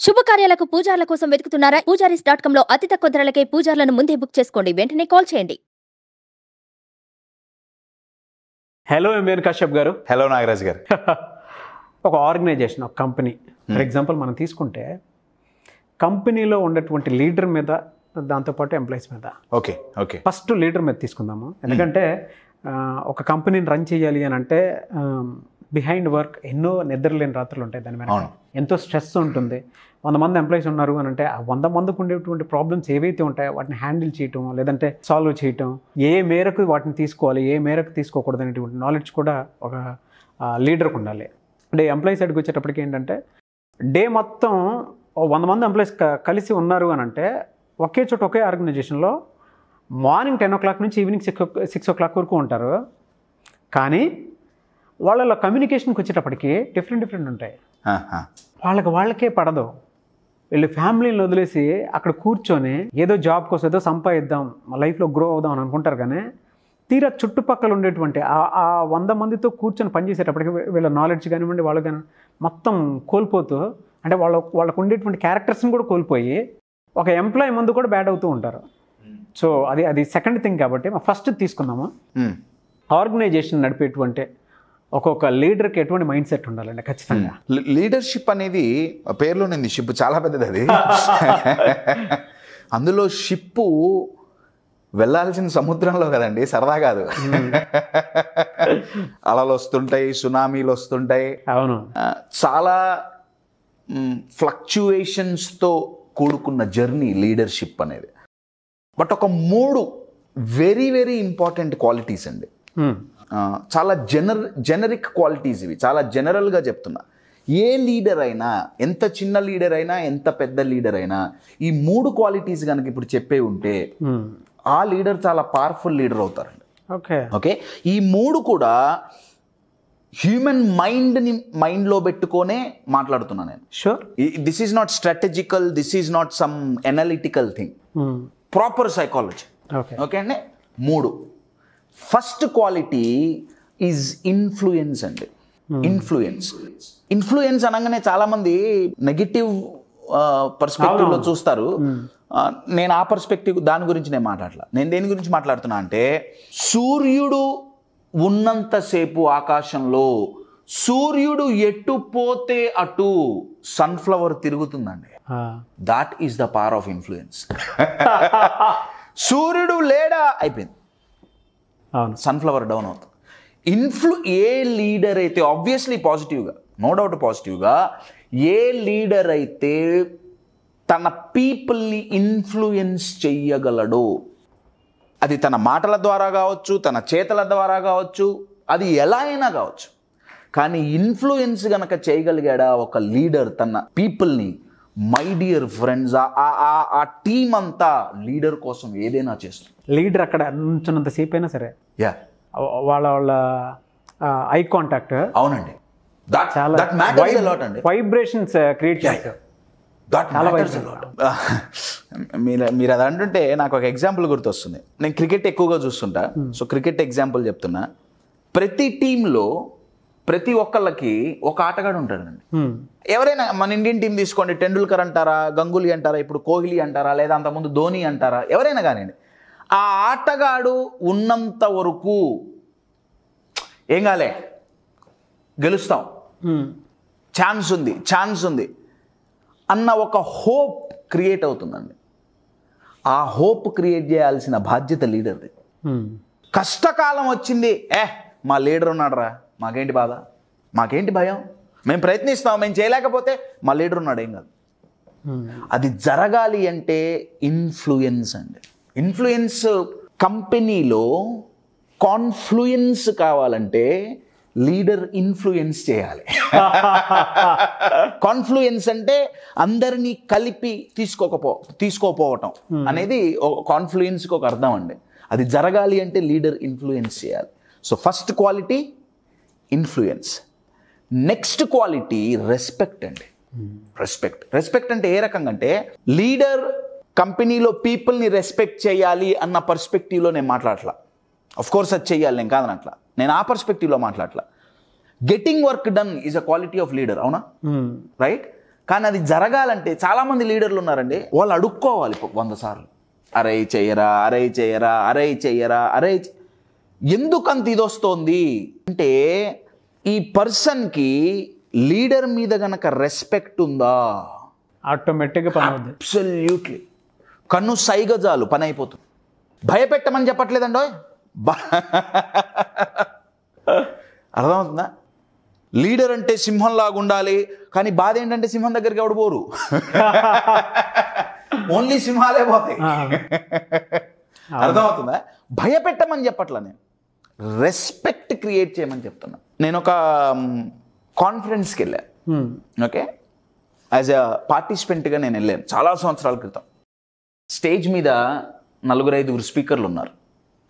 శుభకార్యాలకు పూజార్ల కోసం వెతుకుతున్నారా? పూజారీస్.com లో అతి తక్కువ ధరలకే పూజార్లను ముందే బుక్ చేసుకోండి. వెంటనే కాల్ చేయండి. హలో ఎంఎన్ కశ్యప్ గారు. హలో నాగరాజ్ గారు. ఒక ఆర్గనైజేషన్, ఒక కంపెనీ ఫర్ ఎగ్జాంపుల్ మనం తీసుకుంటే కంపెనీలో ఉన్నటువంటి లీడర్ మీద, దాంతోపాటు ఎంప్లాయీస్ మీద. ఓకే ఓకే ఫస్ట్ లీడర్ మీద తీసుకుందాము. ఎందుకంటే ఒక కంపెనీని రన్ చేయాలి అని అంటే బిహైండ్ వర్క్ ఎన్నో నిద్రలేని రాత్రులు ఉంటాయి. దాని మీద ఎంతో స్ట్రెస్ ఉంటుంది. 100 మంది ఎంప్లాయీస్ ఉన్నారు అని అంటే ఆ 100 మందికి ఉండేటువంటి ప్రాబ్లమ్స్ ఏవైతే ఉంటాయో వాటిని హ్యాండిల్ చేయటం, లేదంటే సాల్వ్ చేయటం, ఏ మేరకు వాటిని తీసుకోవాలి, ఏ మేరకు తీసుకోకూడదు అనేటువంటి నాలెడ్జ్ కూడా ఒక లీడర్కి ఉండాలి. అంటే ఎంప్లాయీస్ సైడ్కి వచ్చేటప్పటికి ఏంటంటే డే మొత్తం 100 మంది ఎంప్లాయీస్ కలిసి ఉన్నారు అని అంటే ఒకే చోట ఒకే ఆర్గనైజేషన్లో మార్నింగ్ 10 o'clock నుంచి ఈవినింగ్ 6 o'clock వరకు ఉంటారు. కానీ వాళ్ళ కమ్యూనికేషన్కి వచ్చేటప్పటికి డిఫరెంట్ ఉంటాయి. వాళ్ళకే పడదు. వీళ్ళు ఫ్యామిలీని వదిలేసి అక్కడ కూర్చొని ఏదో జాబ్ కోసం ఏదో సంపాదిద్దాం, మా లైఫ్లో గ్రో అవుదాం అని అనుకుంటారు. కానీ తీరా చుట్టుపక్కల ఉండేటువంటి ఆ 100 మందితో కూర్చొని పనిచేసేటప్పటికి వీళ్ళ నాలెడ్జ్ కానివ్వండి, వాళ్ళు కానీ మొత్తం కోల్పోతూ, అంటే వాళ్ళకు ఉండేటువంటి క్యారెక్టర్స్ని కూడా కోల్పోయి ఒక ఎంప్లాయీ ముందు కూడా బ్యాడ్ అవుతూ ఉంటారు. సో అది సెకండ్ థింగ్. కాబట్టి ఫస్ట్ తీసుకుందాము, ఆర్గనైజేషన్ నడిపేటువంటి ఒక్కొక్క లీడర్కి ఎటువంటి మైండ్ సెట్ ఉండాలండి ఖచ్చితంగా. లీడర్షిప్ అనేది పేరులోనింది, షిప్ చాలా పెద్దది అది. అందులో షిప్పు వెళ్ళాల్సిన సముద్రంలో కదండి, సరదా కాదు. అలలు వస్తుంటాయి, సునామీలు వస్తుంటాయి. అవును, చాలా ఫ్లక్చుయేషన్స్తో కూడుకున్న జర్నీ లీడర్షిప్ అనేది. బట్ ఒక 3 వెరీ వెరీ ఇంపార్టెంట్ క్వాలిటీస్ అండి. చాలా జెనరిక్ క్వాలిటీస్ ఇవి, చాలా జనరల్గా చెప్తున్నా. ఏ లీడర్ అయినా, ఎంత చిన్న లీడర్ అయినా, ఎంత పెద్ద లీడర్ అయినా, ఈ 3 క్వాలిటీస్ కనుక ఇప్పుడు చెప్పే ఉంటే ఆ లీడర్ చాలా పవర్ఫుల్ లీడర్ అవుతారండి. ఓకే, ఈ 3 కూడా హ్యూమన్ మైండ్లో పెట్టుకొనే మాట్లాడుతున్నా నేను. Sure, this is not strategical, this is not some analytical thing, proper psychology. Okay అండి. 3. ఫస్ట్ క్వాలిటీ ఈజ్ ఇన్ఫ్లుయెన్స్ అండి. ఇన్ఫ్లుయెన్స్ అనగానే చాలామంది నెగిటివ్ పర్స్పెక్టివ్లో చూస్తారు. నేను ఆ పర్స్పెక్టివ్, దాని గురించి నేను మాట్లాడలా. నేను దేని గురించి మాట్లాడుతున్నా అంటే, సూర్యుడు ఉన్నంతసేపు ఆకాశంలో సూర్యుడు ఎటు పోతే అటు సన్ఫ్లవర్ తిరుగుతుందండి. That is the power of influence. సూర్యుడు లేడా అయిపోయింది, సన్ఫ్లవర్ డౌన్ అవుతుంది. ఏ లీడర్ అయితే ఆబ్వియస్లీ పాజిటివ్గా, నో డౌట్ పాజిటివ్గా, ఏ లీడర్ అయితే తన పీపుల్ని ఇన్ఫ్లుయెన్స్ చెయ్యగలడో, అది తన మాటల ద్వారా కావచ్చు, తన చేతల ద్వారా కావచ్చు, అది ఎలా అయినా కావచ్చు, కానీ ఇన్ఫ్లుయెన్స్ గనక చేయగలిగాడా ఒక లీడర్ తన పీపుల్ని, మై డియర్ ఫ్రెండ్స్, ఆ టీం అంతా లీడర్ కోసం ఏదైనా చేస్తుంది. లీడర్ అక్కడ నుంచినంత సేపు అయినా సరే, వాళ్ళ ఐ కాంటాక్ట్, అవునండి, వైబ్రేషన్స్ క్రియేట్ చేస్తారు. మీరు అది అంటుంటే నాకు ఒక ఎగ్జాంపుల్ గుర్తొస్తుంది. నేను క్రికెట్ ఎక్కువగా చూస్తుంటా, సో క్రికెట్ ఎగ్జాంపుల్ చెప్తున్నా. ప్రతి టీంలో ప్రతి ఒక్కళ్ళకి ఒక ఆటగాడు ఉంటాడండి. ఎవరైనా మన ఇండియన్ టీం తీసుకోండి, టెండూల్కర్ అంటారా, గంగూలీ అంటారా, ఇప్పుడు కోహ్లీ అంటారా, లేదా అంతకుముందు ధోని అంటారా, ఎవరైనా కానివ్వండి, ఆ ఆటగాడు ఉన్నంత వరకు ఏం కాలే, గెలుస్తాం, ఛాన్స్ ఉంది అన్న ఒక హోప్ క్రియేట్ అవుతుందండి. ఆ హోప్ క్రియేట్ చేయాల్సిన బాధ్యత లీడర్ది. కష్టకాలం వచ్చింది, మా లీడర్ ఉన్నాడురా, మాకేంటి బాధ, మాకేంటి భయం, మేము ప్రయత్నిస్తాం, మేము చేయలేకపోతే మా లీడర్ ఉన్నాడు, ఏం కాదు. అది జరగాలి అంటే ఇన్ఫ్లుయెన్స్ అండి. ఇన్ఫ్లుయెన్స్, కంపెనీలో కాన్ఫ్లుయెన్స్ కావాలంటే లీడర్ ఇన్ఫ్లుయెన్స్ చేయాలి. కాన్ఫ్లుయెన్స్ అంటే అందరినీ కలిపి తీసుకోపోవటం అనేది కాన్ఫ్లుయెన్స్కి ఒక అర్థం అండి. అది జరగాలి అంటే లీడర్ ఇన్ఫ్లుయెన్స్ చేయాలి. So first quality influence. Next quality respect అండి. రెస్పెక్ట్ అంటే ఏ రకంగా అంటే, లీడర్ కంపెనీలో పీపుల్ని రెస్పెక్ట్ చేయాలి అన్న పర్స్పెక్టివ్లో నేను మాట్లాడట్లా. ఆఫ్ కోర్స్ అది చెయ్యాలి, నేను కాదనట్లా, నేను ఆ పర్స్పెక్టివ్లో మాట్లాడట్లా. Getting work done is a quality of leader, అవునా? రైట్. కానీ అది జరగాలంటే చాలామంది లీడర్లు ఉన్నారండి, వాళ్ళు అడుక్కోవాలి 100 సార్లు, అరే చెయ్యరా, అరే చెయ్యరా, అరే చెయ్యరా, అరే ఎందుకంత ఇది వస్తోంది అంటే ఈ పర్సన్కి లీడర్ మీద గనక రెస్పెక్ట్ ఉందా, ఆటోమేటిక్గా పని అవుతుంది. అబ్సల్యూట్లీ. కన్ను సైగజాలు పని అయిపోతుంది. భయపెట్టమని చెప్పట్లేదండో, అర్థమవుతుందా? లీడర్ అంటే సింహంలాగా ఉండాలి, కానీ బాధ ఏంటంటే సింహం దగ్గరికి ఎవడు పోరు, ఓన్లీ సింహాలే పోతాయి. అర్థమవుతుందా? భయపెట్టమని చెప్పట్లా, నేను రెస్పెక్ట్ క్రియేట్ చేయమని చెప్తున్నా. నేను ఒక కాన్ఫరెన్స్కి వెళ్ళాను, ఓకే, యాజ్ అ పార్టిసిపెంట్గా నేను వెళ్ళాను చాలా సంవత్సరాల క్రితం. స్టేజ్ మీద 4-5 స్పీకర్లు ఉన్నారు,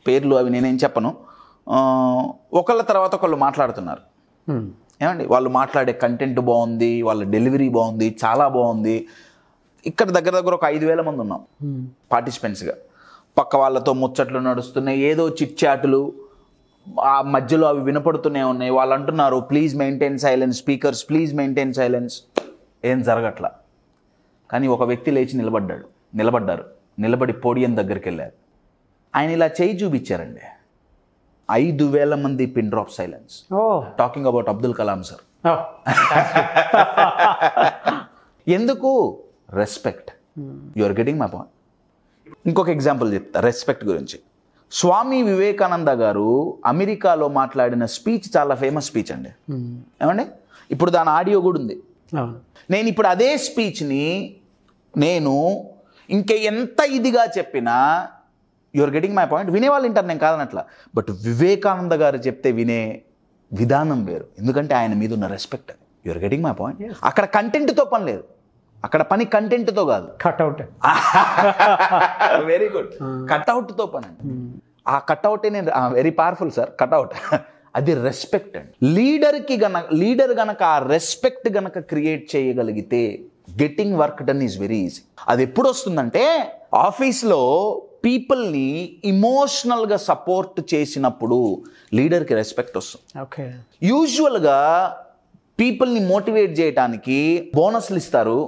పేర్లు అవి నేనేం చెప్పను. ఒకళ్ళ తర్వాత ఒకళ్ళు మాట్లాడుతున్నారు. ఏమండి, వాళ్ళు మాట్లాడే కంటెంట్ బాగుంది, వాళ్ళ డెలివరీ బాగుంది, చాలా బాగుంది. ఇక్కడ దగ్గర ఒక 5,000 మంది ఉన్నాం పార్టిసిపెంట్స్గా. పక్క వాళ్ళతో ముచ్చట్లు నడుస్తున్నాయి, ఏదో చిట్ చాటులు ఆ మధ్యలో అవి వినపడుతూనే ఉన్నాయి. వాళ్ళు అంటున్నారు please maintain silence, speakers please maintain silence. ఏం జరగట్లా. కానీ ఒక వ్యక్తి లేచి నిలబడ్డారు, నిలబడి పోడియం దగ్గరికి వెళ్ళారు. ఆయన ఇలా చేయి చూపించారండి. 5,000 మంది pin drop silence. Talking about Abdul Kalam sir. ఎందుకు? Respect. You are getting my point. ఇంకొక ఎగ్జాంపుల్ చెప్తా రెస్పెక్ట్ గురించి. స్వామి వివేకానంద గారు అమెరికాలో మాట్లాడిన స్పీచ్ చాలా ఫేమస్ స్పీచ్ అండి. ఏమండి, ఇప్పుడు దాని ఆడియో కూడా ఉంది. నేను ఇప్పుడు అదే స్పీచ్ని నేను ఇంకా ఎంత ఇదిగా చెప్పినా, యువర్ గెటింగ్ మై పాయింట్, వినేవాళ్ళు వింటారు, నేను కాదనట్లా. బట్ వివేకానంద గారు చెప్తే వినే విధానం వేరు, ఎందుకంటే ఆయన మీద ఉన్న respect. Your getting my point. అక్కడ కంటెంట్తో పని లేదు, అక్కడ పని కంటెంట్తో కాదు, కట్అవుట్. వెరీ గుడ్, కట్అవుట్తో పని అండి. ఆ కట్అవుటే నేను వెరీ పవర్ఫుల్ సార్, కట్అవుట్. అది రెస్పెక్ట్ అండి. లీడర్ గనక ఆ రెస్పెక్ట్ గనక క్రియేట్ చేయగలిగితే getting work done is very easy. అది ఎప్పుడు వస్తుందంటే ఆఫీస్లో పీపుల్ని ఇమోషనల్గా సపోర్ట్ చేసినప్పుడు లీడర్కి రెస్పెక్ట్ వస్తుంది. ఓకే. యూజువల్గా పీపుల్ని మోటివేట్ చేయడానికి బోనస్లు ఇస్తారు,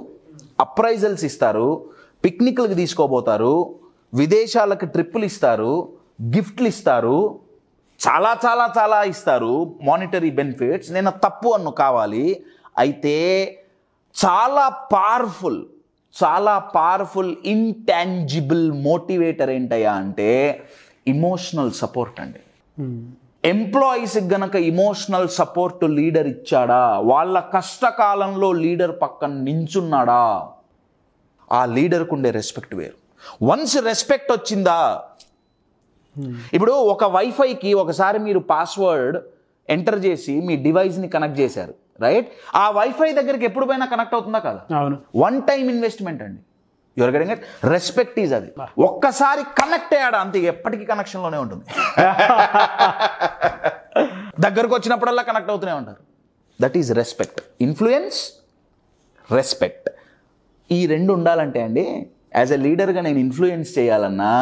అప్రైజల్స్ ఇస్తారు, పిక్నిక్లకు తీసుకోబోతారు, విదేశాలకు ట్రిప్పులు ఇస్తారు, గిఫ్ట్లు ఇస్తారు, చాలా చాలా చాలా ఇస్తారు, మానిటరీ బెనిఫిట్స్. నేను తప్పు అన్ను కావాలి. అయితే చాలా పవర్ఫుల్ ఇంటాంజిబుల్ మోటివేటర్ ఏంటయ్యా అంటే ఇమోషనల్ సపోర్ట్ అండి. ఎంప్లాయీస్కి గనక ఇమోషనల్ సపోర్ట్ లీడర్ ఇచ్చాడా, వాళ్ళ కష్టకాలంలో లీడర్ పక్కన నించున్నాడా, ఆ లీడర్కు ఉండే రెస్పెక్ట్ వేరు. వన్స్ రెస్పెక్ట్ వచ్చిందా, ఇప్పుడు ఒక వైఫైకి ఒకసారి మీరు పాస్వర్డ్ ఎంటర్ చేసి మీ డివైస్ని కనెక్ట్ చేశారు, రైట్? ఆ వైఫై దగ్గరికి ఎప్పుడు పోయినా కనెక్ట్ అవుతుందా కదా? అవును. వన్ టైం ఇన్వెస్ట్మెంట్ అండి. Your getting it. Respect is అది. ఒక్కసారి కనెక్ట్ అయ్యాడా అంతే, ఎప్పటికీ కనెక్షన్లోనే ఉంటుంది. దగ్గరకు వచ్చినప్పుడల్లా కనెక్ట్ అవుతూనే ఉంటారు. That is respect. Influence, respect, ఈ రెండు ఉండాలంటే అండి, యాజ్ ఎ లీడర్గా నేను ఇన్ఫ్లుయెన్స్ చేయాలన్నా,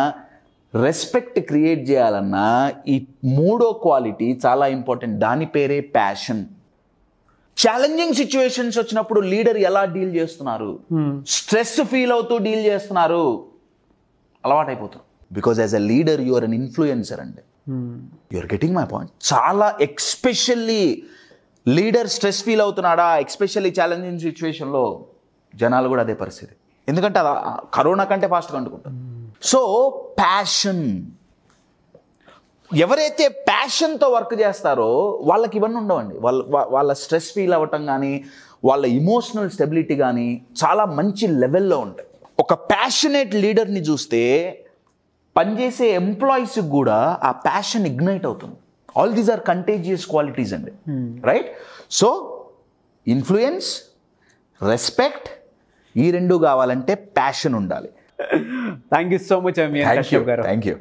రెస్పెక్ట్ క్రియేట్ చేయాలన్నా, ఈ మూడో క్వాలిటీ చాలా ఇంపార్టెంట్. దాని పేరే ప్యాషన్. ఛాలెంజింగ్ సిచ్యువేషన్స్ వచ్చినప్పుడు లీడర్ ఎలా డీల్ చేస్తున్నారు, స్ట్రెస్ ఫీల్ అవుతూ డీల్ చేస్తున్నారు, అలవాటైపోతారు. Because as a leader you are an influencer అండి. You are getting my point. చాలా ఎక్స్పెషల్లీ లీడర్ స్ట్రెస్ ఫీల్ అవుతున్నాడా, ఎక్స్పెషల్లీ ఛాలెంజింగ్ సిచ్యువేషన్లో జనాలు కూడా అదే పరిస్థితి. ఎందుకంటే అది కరోనా కంటే ఫాస్ట్గా అంటుకుంటారు. సో ప్యాషన్, ఎవరైతే ప్యాషన్తో వర్క్ చేస్తారో వాళ్ళకి ఇవన్నీ ఉండవండి. వాళ్ళ స్ట్రెస్ ఫీల్ అవ్వటం కానీ, వాళ్ళ ఇమోషనల్ స్టెబిలిటీ కానీ చాలా మంచి లెవెల్లో ఉంటాయి. ఒక ప్యాషనేట్ లీడర్ని చూస్తే పనిచేసే ఎంప్లాయీస్కి కూడా ఆ ప్యాషన్ ఇగ్నైట్ అవుతుంది. All these are contagious qualities అండి, రైట్? సో ఇన్ఫ్లుయెన్స్, రెస్పెక్ట్, ఈ రెండు కావాలంటే ప్యాషన్ ఉండాలి. Thank you so much. Thank you.